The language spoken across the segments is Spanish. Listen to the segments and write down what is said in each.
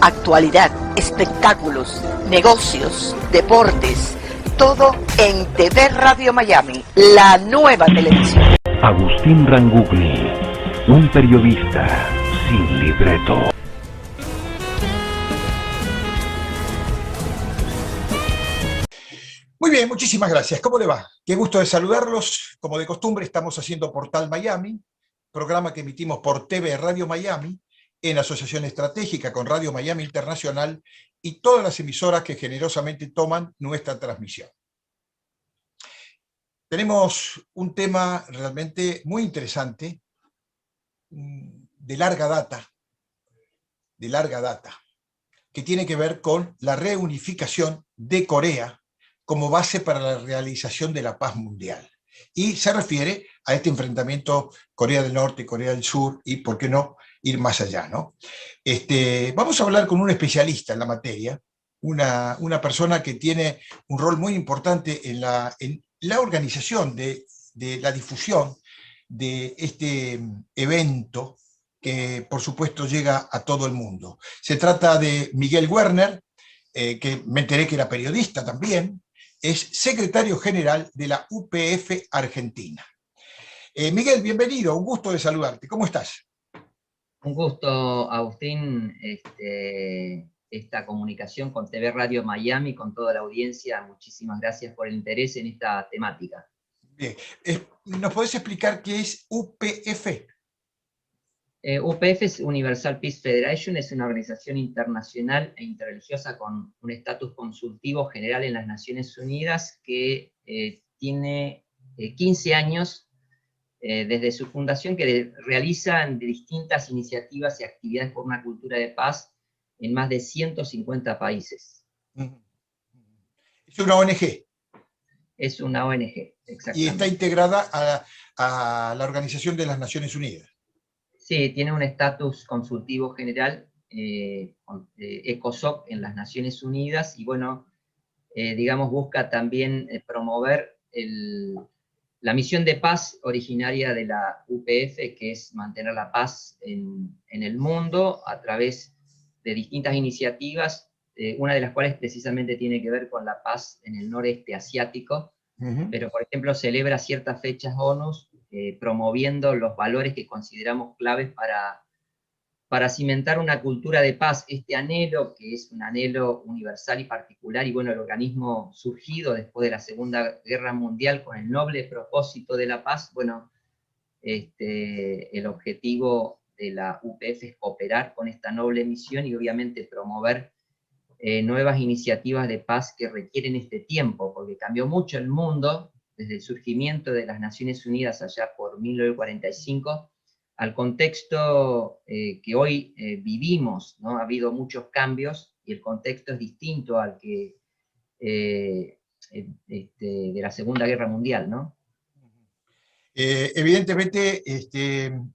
Actualidad, espectáculos, negocios, deportes, todo en TV Radio Miami, la nueva televisión. Agustín Rangugli, un periodista sin libreto. Muy bien, muchísimas gracias. ¿Cómo le va? Qué gusto de saludarlos. Como de costumbre, estamos haciendo Portal Miami, programa que emitimos por TV Radio Miami, en asociación estratégica con Radio Miami Internacional y todas las emisoras que generosamente toman nuestra transmisión. Tenemos un tema realmente muy interesante, de larga data, que tiene que ver con la reunificación de Corea como base para la realización de la paz mundial. Y se refiere a este enfrentamiento Corea del Norte y Corea del Sur, y por qué no ir más allá, ¿no? Vamos a hablar con un especialista en la materia, una persona que tiene un rol muy importante en la organización de la difusión de este evento que por supuesto llega a todo el mundo. Se trata de Miguel Werner, que me enteré que era periodista también, es secretario general de la UPF Argentina. Miguel, bienvenido, un gusto de saludarte. ¿Cómo estás? Un gusto, Agustín, esta comunicación con TV Radio Miami, con toda la audiencia. Muchísimas gracias por el interés en esta temática. Bien. ¿Nos podés explicar qué es UPF? UPF es Universal Peace Federation, es una organización internacional e interreligiosa con un estatus consultivo general en las Naciones Unidas que tiene 15 años desde su fundación, que realizan distintas iniciativas y actividades por una cultura de paz en más de 150 países. Es una ONG. Es una ONG, exactamente. Y está integrada a la Organización de las Naciones Unidas. Sí, tiene un estatus consultivo general, ECOSOC en las Naciones Unidas, y bueno, digamos, busca también promover la misión de paz originaria de la UPF, que es mantener la paz en el mundo a través de distintas iniciativas, una de las cuales precisamente tiene que ver con la paz en el noreste asiático, pero por ejemplo celebra ciertas fechas ONU promoviendo los valores que consideramos claves para cimentar una cultura de paz, este anhelo, que es un anhelo universal y particular, y bueno, el organismo surgido después de la Segunda Guerra Mundial con el noble propósito de la paz. Bueno, el objetivo de la UPF es cooperar con esta noble misión y obviamente promover nuevas iniciativas de paz que requieren este tiempo, porque cambió mucho el mundo desde el surgimiento de las Naciones Unidas allá por 1945, al contexto que hoy vivimos, ¿no? Ha habido muchos cambios y el contexto es distinto al que de la Segunda Guerra Mundial, ¿no? Evidentemente,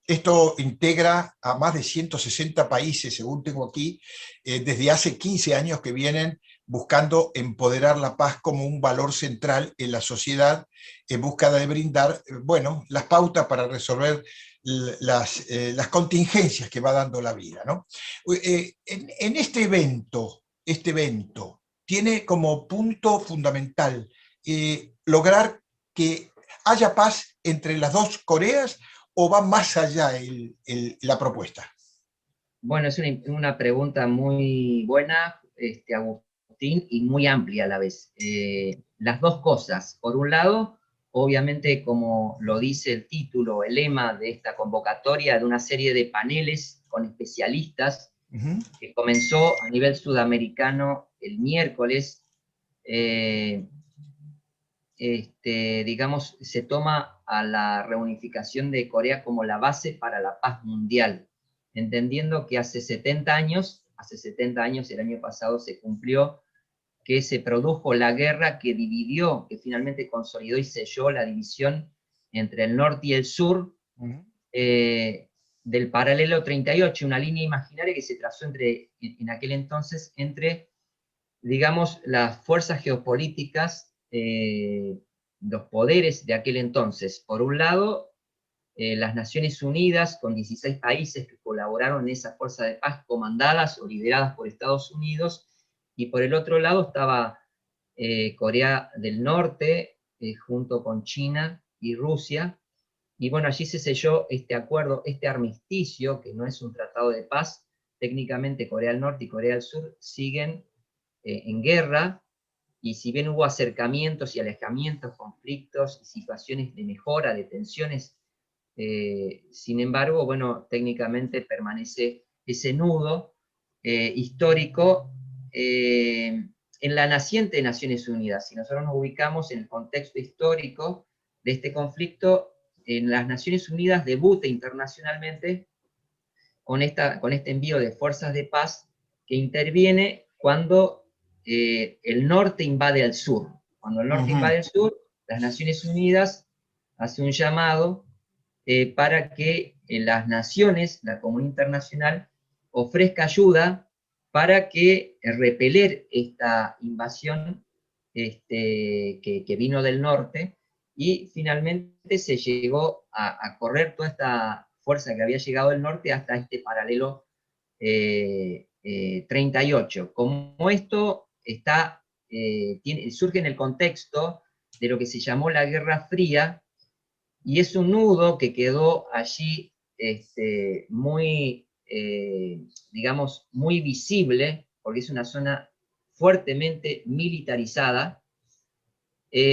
esto integra a más de 160 países, según tengo aquí, desde hace 15 años que vienen buscando empoderar la paz como un valor central en la sociedad, en búsqueda de brindar, bueno, las pautas para resolver las contingencias que va dando la vida, ¿no? En este evento tiene como punto fundamental lograr que haya paz entre las dos Coreas, o va más allá la propuesta? Bueno, es una pregunta muy buena, Agustín, y muy amplia a la vez. Las dos cosas. Por un lado, obviamente, como lo dice el título, el lema de esta convocatoria, de una serie de paneles con especialistas, que comenzó a nivel sudamericano el miércoles, digamos, se toma a la reunificación de Corea como la base para la paz mundial, entendiendo que hace 70 años, el año pasado se cumplió, que se produjo la guerra que dividió, que finalmente consolidó y selló la división entre el norte y el sur, del paralelo 38, una línea imaginaria que se trazó en aquel entonces entre, digamos, las fuerzas geopolíticas, los poderes de aquel entonces, por un lado, las Naciones Unidas, con 16 países que colaboraron en esa fuerza de paz comandadas o lideradas por Estados Unidos, y por el otro lado estaba Corea del Norte, junto con China y Rusia, y bueno, allí se selló este acuerdo, este armisticio, que no es un tratado de paz. Técnicamente Corea del Norte y Corea del Sur siguen en guerra, y si bien hubo acercamientos y alejamientos, conflictos y situaciones de mejora, de tensiones, sin embargo, bueno, técnicamente permanece ese nudo histórico en la naciente de Naciones Unidas. Si nosotros nos ubicamos en el contexto histórico de este conflicto, en las Naciones Unidas debuta internacionalmente con este envío de fuerzas de paz que interviene cuando el norte invade al sur. Cuando el norte invade el sur, las Naciones Unidas hace un llamado para que las naciones, la comunidad internacional, ofrezca ayuda para que repeler esta invasión que vino del norte, y finalmente se llegó a correr toda esta fuerza que había llegado del norte hasta este paralelo 38. Como esto surge en el contexto de lo que se llamó la Guerra Fría, y es un nudo que quedó allí muy, digamos, muy visible, porque es una zona fuertemente militarizada.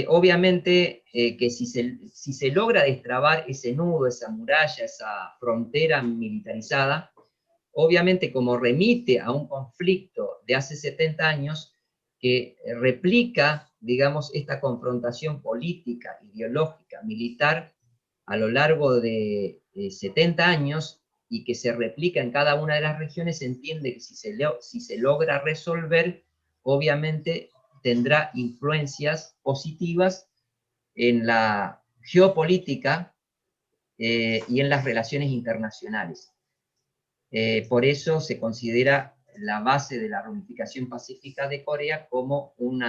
Obviamente que si se logra destrabar ese nudo, esa muralla, esa frontera militarizada, obviamente como remite a un conflicto de hace 70 años, que replica, digamos, esta confrontación política, ideológica, militar, a lo largo de 70 años, y que se replica en cada una de las regiones, se entiende que si se logra resolver, obviamente tendrá influencias positivas en la geopolítica y en las relaciones internacionales. Por eso se considera la base de la reunificación pacífica de Corea como un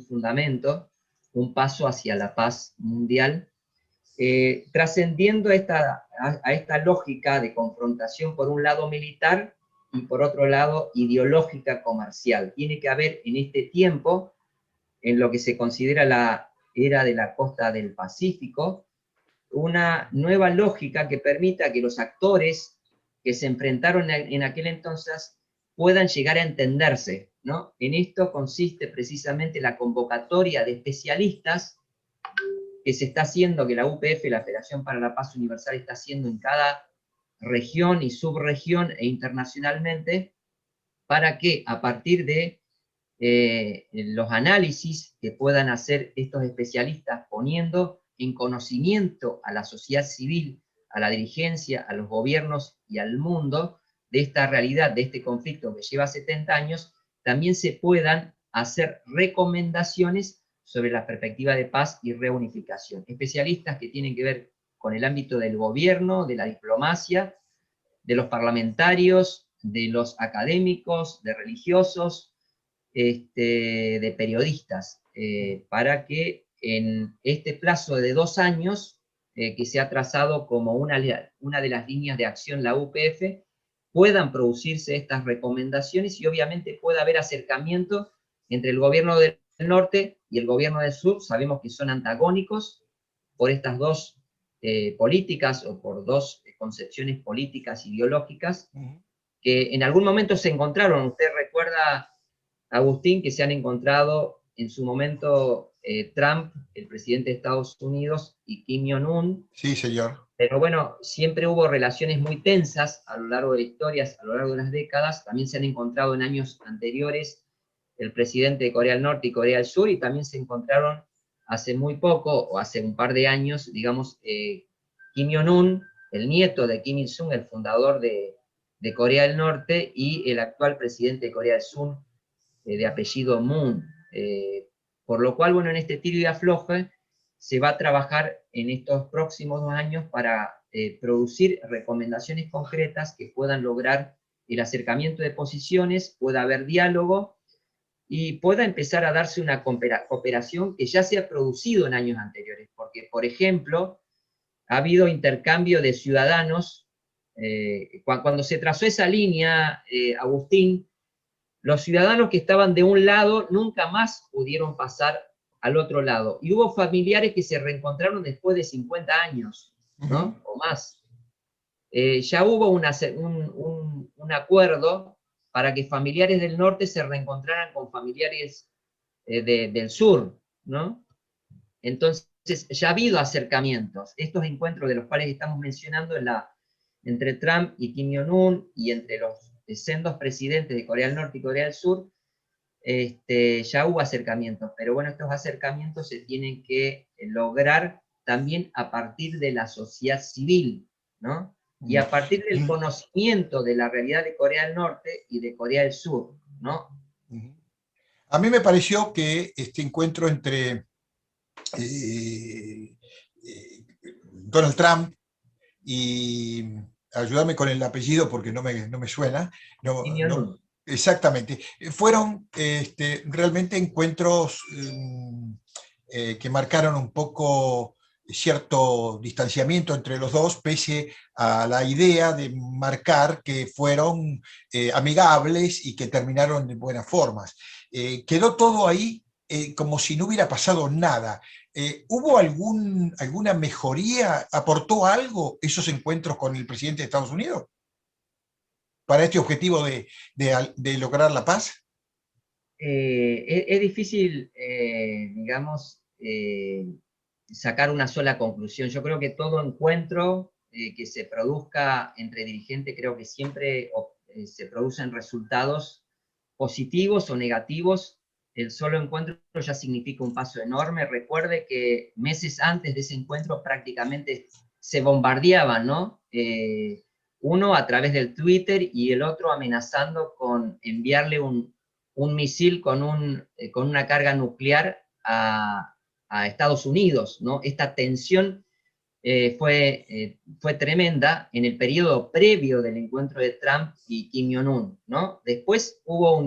fundamento, un paso hacia la paz mundial, trascendiendo a esta lógica de confrontación, por un lado militar y por otro lado ideológica comercial. Tiene que haber en este tiempo, en lo que se considera la era de la costa del Pacífico, una nueva lógica que permita que los actores que se enfrentaron en aquel entonces puedan llegar a entenderse, ¿no? En esto consiste precisamente la convocatoria de especialistas que se está haciendo, que la UPF, la Federación para la Paz Universal, está haciendo en cada región y subregión e internacionalmente, para que a partir de los análisis que puedan hacer estos especialistas, poniendo en conocimiento a la sociedad civil, a la dirigencia, a los gobiernos y al mundo de esta realidad, de este conflicto que lleva 70 años, también se puedan hacer recomendaciones sobre la perspectiva de paz y reunificación. Especialistas que tienen que ver con el ámbito del gobierno, de la diplomacia, de los parlamentarios, de los académicos, de religiosos, de periodistas, para que en este plazo de 2 años, que se ha trazado como una de las líneas de acción la UPF, puedan producirse estas recomendaciones, y obviamente pueda haber acercamiento entre el gobierno del norte y el gobierno del sur. Sabemos que son antagónicos por estas dos políticas, o por dos concepciones políticas ideológicas, que en algún momento se encontraron. Usted recuerda, Agustín, que se han encontrado en su momento Trump, el presidente de Estados Unidos, y Kim Jong-un. Sí, señor. Pero bueno, siempre hubo relaciones muy tensas a lo largo de la historia, a lo largo de las décadas. También se han encontrado en años anteriores el presidente de Corea del Norte y Corea del Sur, y también se encontraron hace muy poco, o hace un par de años, digamos, Kim Jong-un, el nieto de Kim Il-sung, el fundador de Corea del Norte, y el actual presidente de Corea del Sur, de apellido Moon. Por lo cual, bueno, en este tiro y afloje se va a trabajar en estos próximos 2 años para producir recomendaciones concretas que puedan lograr el acercamiento de posiciones, pueda haber diálogo, y pueda empezar a darse una cooperación que ya se ha producido en años anteriores. Porque, por ejemplo, ha habido intercambio de ciudadanos. Cuando se trazó esa línea, Agustín, los ciudadanos que estaban de un lado nunca más pudieron pasar al otro lado. Y hubo familiares que se reencontraron después de 50 años, ¿no? O más. Ya hubo un acuerdo para que familiares del norte se reencontraran con familiares del sur, ¿no? Entonces, ya ha habido acercamientos. Estos encuentros de los cuales estamos mencionando entre Trump y Kim Jong-un y entre los sendos presidentes de Corea del Norte y Corea del Sur, ya hubo acercamientos, pero bueno, estos acercamientos se tienen que lograr también a partir de la sociedad civil, ¿no? Y a partir del conocimiento de la realidad de Corea del Norte y de Corea del Sur, ¿no? A mí me pareció que este encuentro entre Donald Trump y, ayúdame con el apellido porque no me suena, no, exactamente, fueron realmente encuentros que marcaron un poco cierto distanciamiento entre los dos, pese a la idea de marcar que fueron amigables y que terminaron de buenas formas. Quedó todo ahí como si no hubiera pasado nada. ¿Hubo alguna mejoría? ¿Aportó algo esos encuentros con el presidente de Estados Unidos para este objetivo de lograr la paz? Es difícil, digamos, sacar una sola conclusión. Yo creo que todo encuentro que se produzca entre dirigentes, creo que siempre se producen resultados positivos o negativos. El solo encuentro ya significa un paso enorme. Recuerde que meses antes de ese encuentro prácticamente se bombardeaban, ¿no? Uno a través del Twitter y el otro amenazando con enviarle un misil con una carga nuclear a Estados Unidos, ¿no? Esta tensión fue tremenda en el periodo previo del encuentro de Trump y Kim Jong-un, ¿no? Después hubo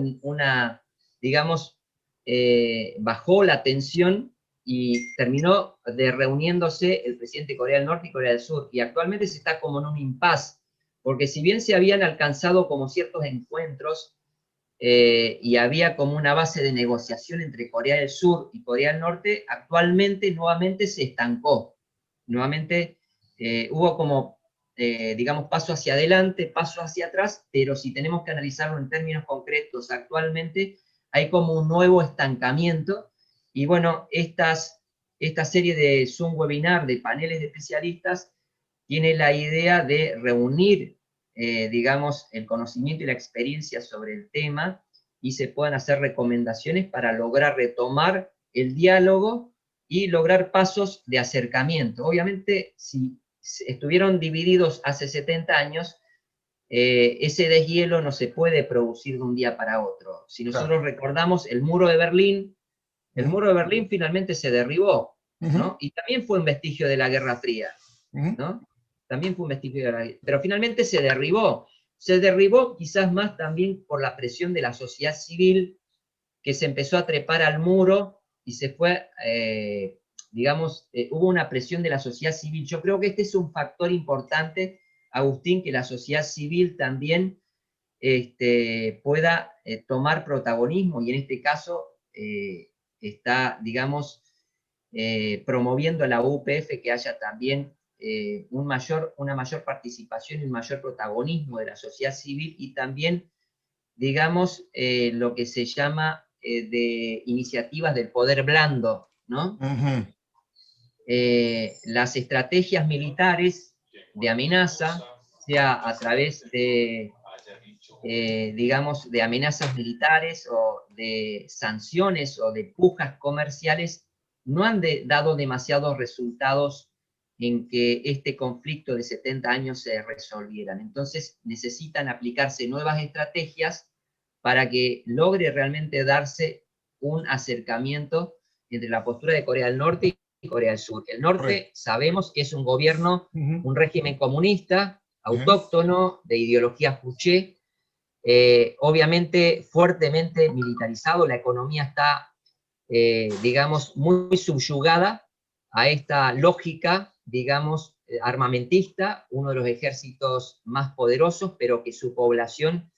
digamos, bajó la tensión y terminó reuniéndose el presidente de Corea del Norte y Corea del Sur, y actualmente se está como en un impasse, porque si bien se habían alcanzado como ciertos encuentros, y había como una base de negociación entre Corea del Sur y Corea del Norte, actualmente nuevamente se estancó. Nuevamente hubo como, digamos, paso hacia adelante, paso hacia atrás, pero si tenemos que analizarlo en términos concretos, actualmente hay como un nuevo estancamiento. Y bueno, esta serie de Zoom webinar, de paneles de especialistas, tiene la idea de reunir digamos, el conocimiento y la experiencia sobre el tema, y se puedan hacer recomendaciones para lograr retomar el diálogo y lograr pasos de acercamiento. Obviamente, si estuvieron divididos hace 70 años, ese deshielo no se puede producir de un día para otro. Si nosotros recordamos el muro de Berlín, el muro de Berlín finalmente se derribó, ¿no? Y también fue un vestigio de la Guerra Fría, ¿no? También fue un vestigio de la guerra, pero finalmente se derribó. Se derribó quizás más también por la presión de la sociedad civil, que se empezó a trepar al muro y se fue, digamos, hubo una presión de la sociedad civil. Yo creo que este es un factor importante, Agustín, que la sociedad civil también pueda tomar protagonismo, y en este caso está, digamos, promoviendo a la UPF que haya también una mayor participación y un mayor protagonismo de la sociedad civil, y también, digamos, lo que se llama de iniciativas del poder blando, ¿no? Las estrategias militares de amenaza, sea a través de, digamos, de amenazas militares o de sanciones o de pujas comerciales, no han dado demasiados resultados en que este conflicto de 70 años se resolvieran. Entonces necesitan aplicarse nuevas estrategias para que logre realmente darse un acercamiento entre la postura de Corea del Norte y Corea del Sur. El norte sabemos que es un gobierno, un régimen comunista, autóctono, de ideología juche, obviamente fuertemente militarizado. La economía está, digamos, muy subyugada a esta lógica, digamos, armamentista, uno de los ejércitos más poderosos, pero que su población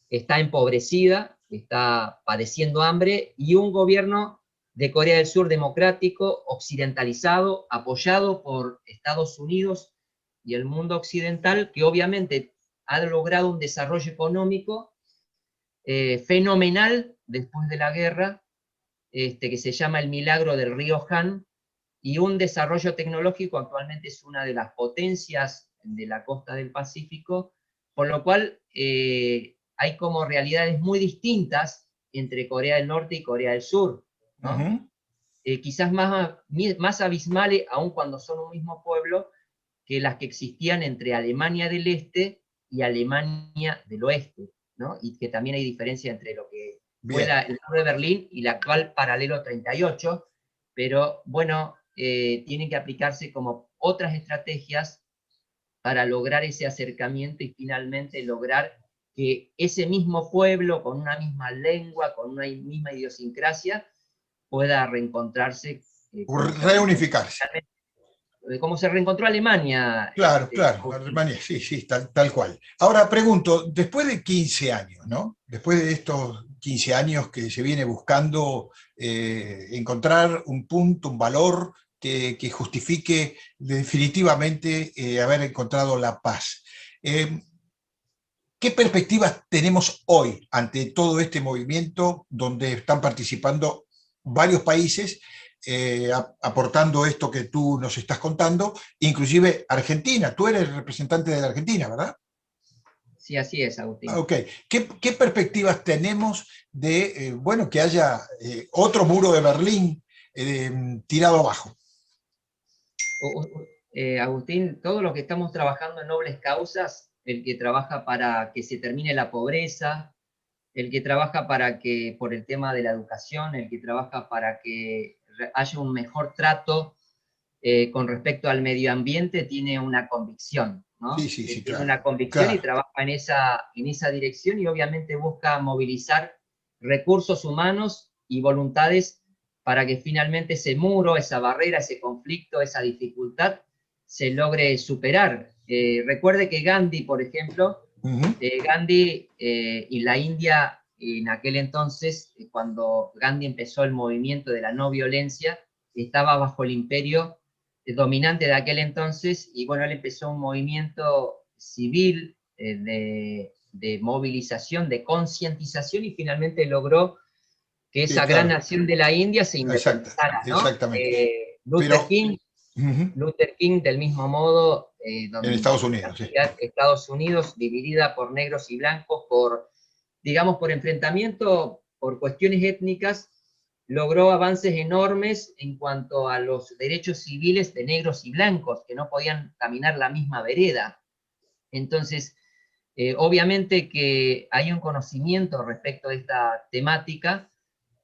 está empobrecida, está padeciendo hambre, y un gobierno de Corea del Sur democrático, occidentalizado, apoyado por Estados Unidos y el mundo occidental, que obviamente ha logrado un desarrollo económico fenomenal después de la guerra, que se llama el milagro del río Han, y un desarrollo tecnológico. Actualmente es una de las potencias de la costa del Pacífico, por lo cual hay como realidades muy distintas entre Corea del Norte y Corea del Sur, ¿no? Quizás más abismales, aun cuando son un mismo pueblo, que las que existían entre Alemania del Este y Alemania del Oeste, ¿no? Y que también hay diferencia entre lo que fue el muro de Berlín y la actual paralelo 38, pero bueno, tienen que aplicarse como otras estrategias para lograr ese acercamiento y finalmente lograr que ese mismo pueblo, con una misma lengua, con una misma idiosincrasia, pueda reencontrarse. Reunificarse. Como se reencontró Alemania. Claro, claro, Alemania, sí, tal cual. Ahora pregunto, después de 15 años, ¿no? Después de estos 15 años que se viene buscando encontrar un punto, un valor que justifique definitivamente haber encontrado la paz. ¿Qué perspectivas tenemos hoy ante todo este movimiento donde están participando varios países, aportando esto que tú nos estás contando, inclusive Argentina? Tú eres el representante de la Argentina, ¿verdad? Sí, así es, Agustín. Ok. ¿Qué perspectivas tenemos de, bueno, que haya otro muro de Berlín tirado abajo? Agustín, todo lo que estamos trabajando en nobles causas, el que trabaja para que se termine la pobreza, el que trabaja para que, por el tema de la educación, el que trabaja para que haya un mejor trato con respecto al medio ambiente, tiene una convicción, ¿no? Sí, tiene claro, una convicción, claro. Y trabaja en esa dirección, y obviamente busca movilizar recursos humanos y voluntades para que finalmente ese muro, esa barrera, ese conflicto, esa dificultad se logre superar. Recuerde que Gandhi, por ejemplo, Gandhi y la India en aquel entonces, cuando Gandhi empezó el movimiento de la no violencia, estaba bajo el imperio dominante de aquel entonces, y bueno, él empezó un movimiento civil de movilización, de concientización, y finalmente logró que esa gran nación de la India se independizara, ¿no? Exactamente. Luther King, del mismo modo, en Estados Unidos, sí. Estados Unidos, dividida por negros y blancos, digamos, por enfrentamiento, por cuestiones étnicas, logró avances enormes en cuanto a los derechos civiles de negros y blancos, que no podían caminar la misma vereda. Entonces, obviamente que hay un conocimiento respecto de esta temática,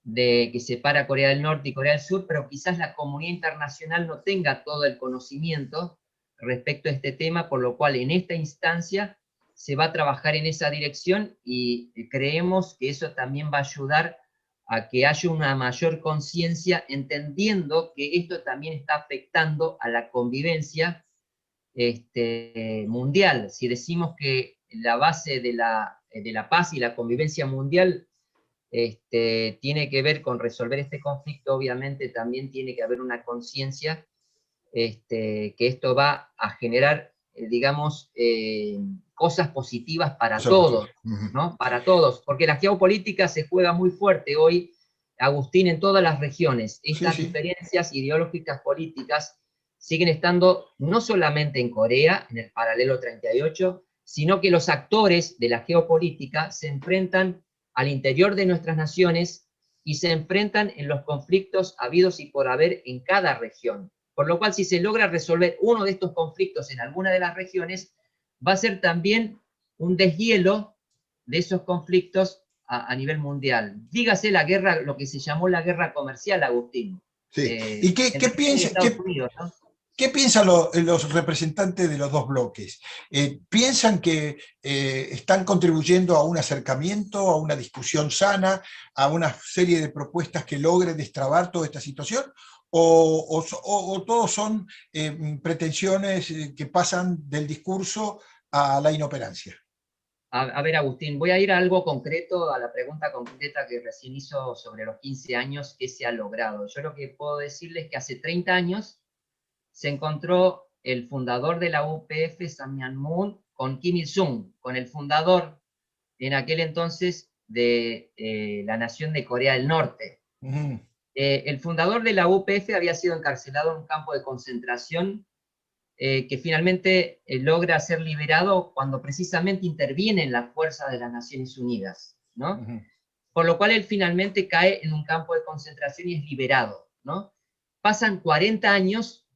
de que separa Corea del Norte y Corea del Sur, pero quizás la comunidad internacional no tenga todo el conocimiento respecto a este tema, por lo cual en esta instancia se va a trabajar en esa dirección, y creemos que eso también va a ayudar a que haya una mayor conciencia, entendiendo que esto también está afectando a la convivencia mundial. Si decimos que la base de la paz y la convivencia mundial tiene que ver con resolver este conflicto, obviamente también tiene que haber una conciencia que esto va a generar, digamos, cosas positivas para todos, ¿no? Para todos, porque la geopolítica se juega muy fuerte hoy, Agustín, en todas las regiones. Estas diferencias ideológicas políticas siguen estando no solamente en Corea, en el paralelo 38, sino que los actores de la geopolítica se enfrentan al interior de nuestras naciones y se enfrentan en los conflictos habidos y por haber en cada región. Por lo cual, si se logra resolver uno de estos conflictos en alguna de las regiones, va a ser también un deshielo de esos conflictos a nivel mundial. Dígase la guerra, lo que se llamó la guerra comercial, Agustín. Sí. ¿Y qué piensan los representantes de los dos bloques? ¿Piensan que están contribuyendo a un acercamiento, a una discusión sana, a una serie de propuestas que logren destrabar toda esta situación? o todos son pretensiones que pasan del discurso a la inoperancia? A ver, Agustín, voy a ir a algo concreto, a la pregunta concreta que recién hizo sobre los 15 años, ¿qué se ha logrado? Yo lo que puedo decirles es que hace 30 años se encontró el fundador de la UPF, Samyan Moon, con Kim Il-sung, con el fundador en aquel entonces de la nación de Corea del Norte. El fundador de la UPF había sido encarcelado en un campo de concentración que finalmente logra ser liberado cuando precisamente intervienen las fuerzas de las Naciones Unidas, ¿no? Por lo cual él finalmente cae en un campo de concentración y es liberado, ¿no? Pasan 40 años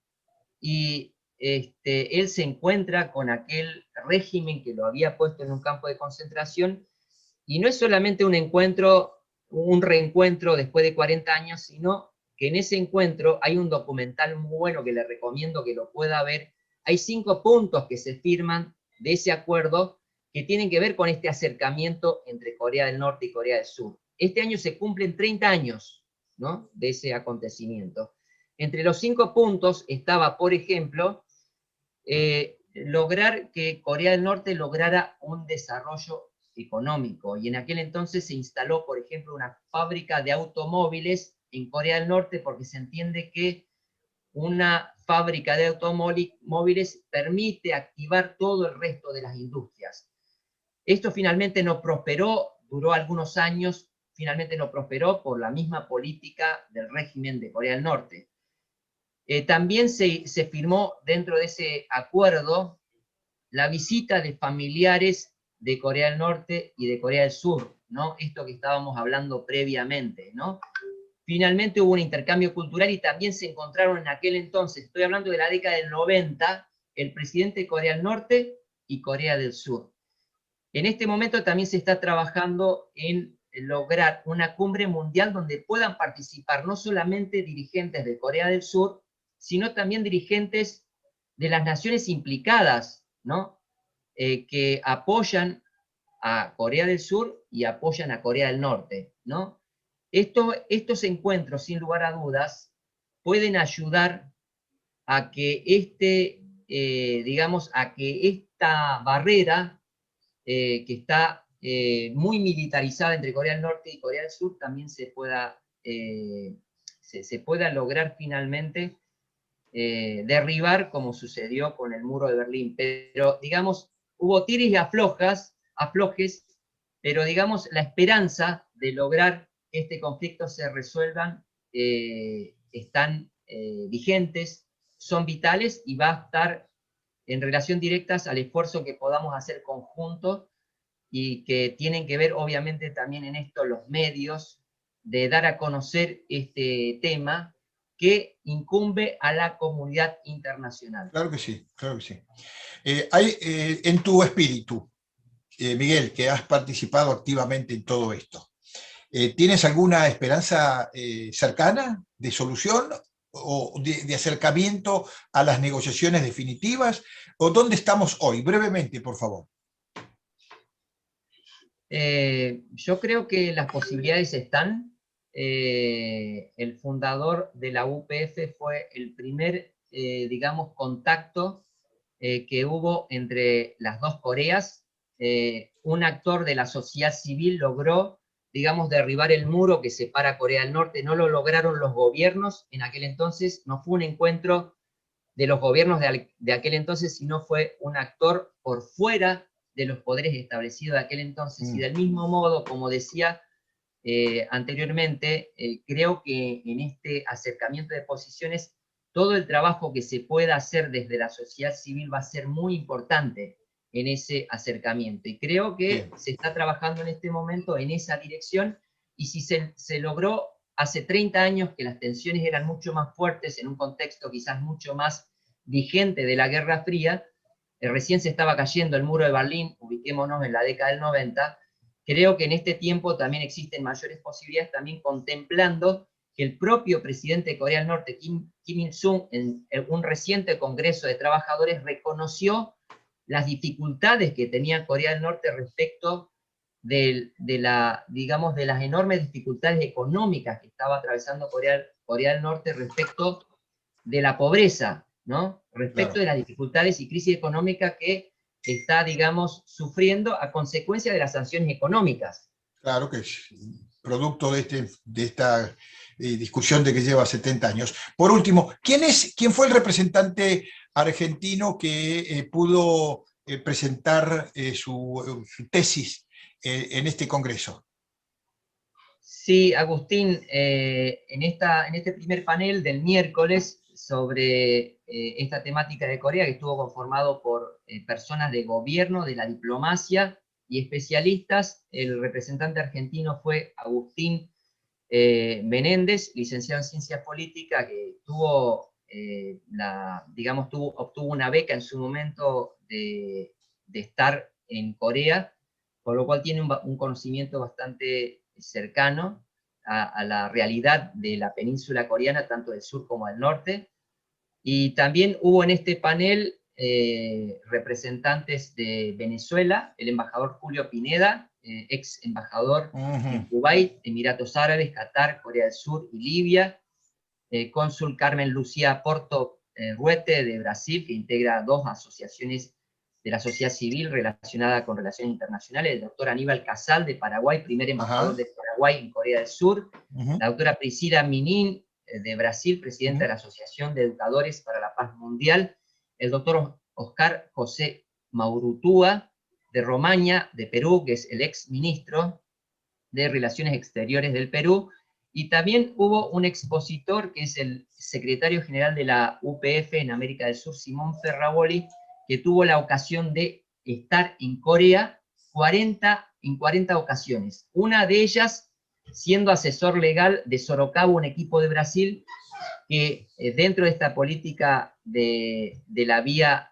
y él se encuentra con aquel régimen que lo había puesto en un campo de concentración, y no es solamente un encuentro, un reencuentro después de 40 años, sino que en ese encuentro hay un documental muy bueno que le recomiendo que lo pueda ver. Hay 5 puntos que se firman de ese acuerdo que tienen que ver con este acercamiento entre Corea del Norte y Corea del Sur. Este año se cumplen 30 años, ¿no?, de ese acontecimiento. Entre los 5 puntos estaba, por ejemplo, lograr que Corea del Norte lograra un desarrollo económico, y en aquel entonces se instaló, por ejemplo, una fábrica de automóviles en Corea del Norte, porque se entiende que una fábrica de automóviles permite activar todo el resto de las industrias. Esto finalmente no prosperó, duró algunos años, finalmente no prosperó por la misma política del régimen de Corea del Norte. También se firmó dentro de ese acuerdo la visita de familiares de Corea del Norte y de Corea del Sur, ¿no? Esto que estábamos hablando previamente, ¿no? Finalmente hubo un intercambio cultural y también se encontraron en aquel entonces, estoy hablando de la década del 90, el presidente de Corea del Norte y Corea del Sur. En este momento también se está trabajando en lograr una cumbre mundial donde puedan participar no solamente dirigentes de Corea del Sur, sino también dirigentes de las naciones implicadas, ¿no?, que apoyan a Corea del Sur y apoyan a Corea del Norte, ¿no? Estos encuentros, sin lugar a dudas, pueden ayudar a que digamos, a que esta barrera que está muy militarizada entre Corea del Norte y Corea del Sur también se pueda lograr finalmente derribar, como sucedió con el muro de Berlín. Pero, digamos, hubo tires y aflojes, pero, digamos, la esperanza de lograr que este conflicto se resuelvan están vigentes, son vitales, y va a estar en relación directa al esfuerzo que podamos hacer conjuntos, y que tienen que ver obviamente también en esto los medios, de dar a conocer este tema que incumbe a la comunidad internacional. Claro que sí, claro que sí. Hay en tu espíritu, Miguel, que has participado activamente en todo esto, ¿tienes alguna esperanza cercana de solución o de acercamiento a las negociaciones definitivas? ¿O dónde estamos hoy? Brevemente, por favor. Yo creo que las posibilidades están. El fundador de la UPF fue el primer, digamos, contacto que hubo entre las dos Coreas. Un actor de la sociedad civil logró, digamos, derribar el muro que separa Corea del Norte. No lo lograron los gobiernos en aquel entonces, no fue un encuentro de los gobiernos de aquel entonces, sino fue un actor por fuera de los poderes establecidos de aquel entonces. Y del mismo modo, como decía anteriormente, creo que en este acercamiento de posiciones, todo el trabajo que se pueda hacer desde la sociedad civil va a ser muy importante en ese acercamiento. Y creo que se está trabajando en este momento en esa dirección, y si se logró hace 30 años, que las tensiones eran mucho más fuertes, en un contexto quizás mucho más vigente de la Guerra Fría, recién se estaba cayendo el muro de Berlín, ubiquémonos en la década del 90, creo que en este tiempo también existen mayores posibilidades, también contemplando que el propio presidente de Corea del Norte, Kim Il-sung, en un reciente Congreso de Trabajadores, reconoció las dificultades que tenía Corea del Norte respecto de las enormes dificultades económicas que estaba atravesando Corea Corea del Norte respecto de la pobreza, ¿no? Respecto Claro. de las dificultades y crisis económica que está, digamos, sufriendo a consecuencia de las sanciones económicas. Claro que es producto de esta discusión de que lleva 70 años. Por último, ¿quién fue el representante argentino que pudo presentar su tesis en este congreso? Sí, Agustín, en este primer panel del miércoles sobre esta temática de Corea, que estuvo conformado por personas de gobierno, de la diplomacia y especialistas, el representante argentino fue Agustín Menéndez, licenciado en Ciencias Políticas, que obtuvo una beca en su momento de estar en Corea, por lo cual tiene un conocimiento bastante cercano a la realidad de la península coreana, tanto del sur como del norte. Y también hubo en este panel representantes de Venezuela, el embajador Julio Pineda, ex embajador en Kuwait, Emiratos Árabes, Qatar, Corea del Sur y Libia, cónsul Carmen Lucía Porto Ruete de Brasil, que integra 2 asociaciones de la sociedad civil relacionada con relaciones internacionales, el doctor Aníbal Casal de Paraguay, primer embajador de Paraguay en Corea del Sur, la doctora Priscila Minin de Brasil, presidenta de la Asociación de Educadores para la Paz Mundial, el doctor Oscar José Maurutúa de Romaña, de Perú, que es el ex ministro de Relaciones Exteriores del Perú, y también hubo un expositor que es el secretario general de la UPF en América del Sur, Simón Ferraboli, que tuvo la ocasión de estar en Corea en 40 ocasiones. Una de ellas siendo asesor legal de Sorocaba, un equipo de Brasil, que dentro de esta política de la vía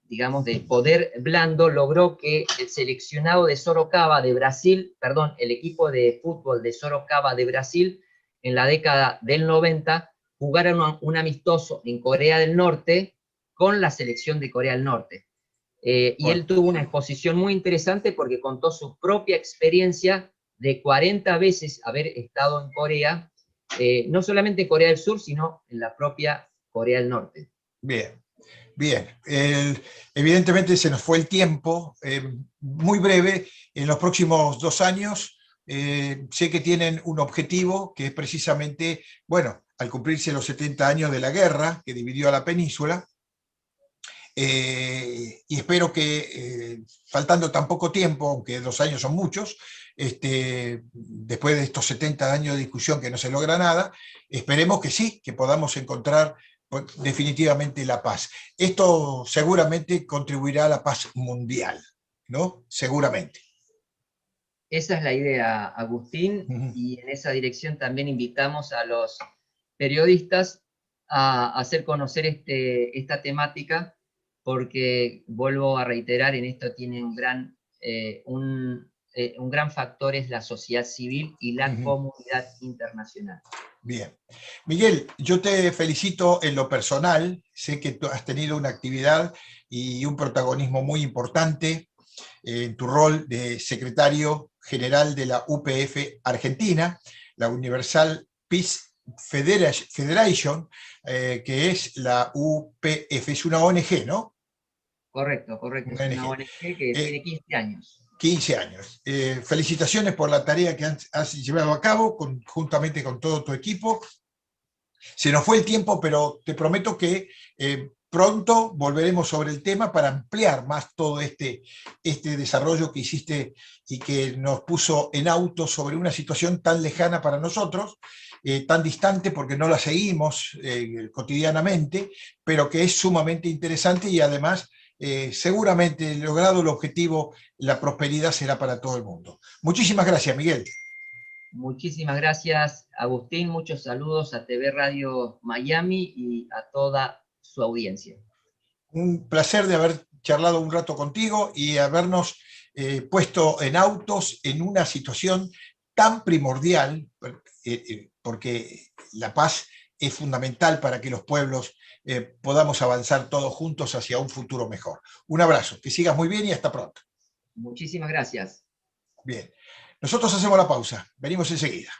digamos, de poder blando, logró que el seleccionado de Sorocaba de Brasil, perdón, el equipo de fútbol de Sorocaba de Brasil, en la década del 90, jugara un amistoso en Corea del Norte con la selección de Corea del Norte. Y él tuvo una exposición muy interesante porque contó su propia experiencia de 40 veces haber estado en Corea, no solamente en Corea del Sur, sino en la propia Corea del Norte. Bien. Bien, evidentemente se nos fue el tiempo, muy breve. En los próximos 2 años sé que tienen un objetivo que es precisamente, bueno, al cumplirse los 70 años de la guerra que dividió a la península, y espero que faltando tan poco tiempo, aunque 2 años son muchos, después de estos 70 años de discusión que no se logra nada, esperemos que sí, que podamos encontrar definitivamente la paz. Esto seguramente contribuirá a la paz mundial, ¿no? Seguramente. Esa es la idea, Agustín, y en esa dirección también invitamos a los periodistas a hacer conocer esta temática, porque, vuelvo a reiterar, en esto tiene un gran factor, es la sociedad civil y la comunidad internacional. Bien. Miguel, yo te felicito en lo personal, sé que tú has tenido una actividad y un protagonismo muy importante en tu rol de secretario general de la UPF Argentina, la Universal Peace Federation, que es la UPF, es una ONG, ¿no? Correcto, es una ONG que tiene 15 años. 15 años. Felicitaciones por la tarea que has llevado a cabo juntamente con todo tu equipo. Se nos fue el tiempo, pero te prometo que pronto volveremos sobre el tema para ampliar más todo este desarrollo que hiciste y que nos puso en auto sobre una situación tan lejana para nosotros, tan distante porque no la seguimos cotidianamente, pero que es sumamente interesante y además seguramente logrado el objetivo, la prosperidad será para todo el mundo. Muchísimas gracias, Miguel. Muchísimas gracias, Agustín. Muchos saludos a TV Radio Miami y a toda su audiencia. Un placer de haber charlado un rato contigo y habernos puesto en autos en una situación tan primordial, porque la paz es fundamental para que los pueblos podamos avanzar todos juntos hacia un futuro mejor. Un abrazo, que sigas muy bien y hasta pronto. Muchísimas gracias. Bien, nosotros hacemos la pausa, venimos enseguida.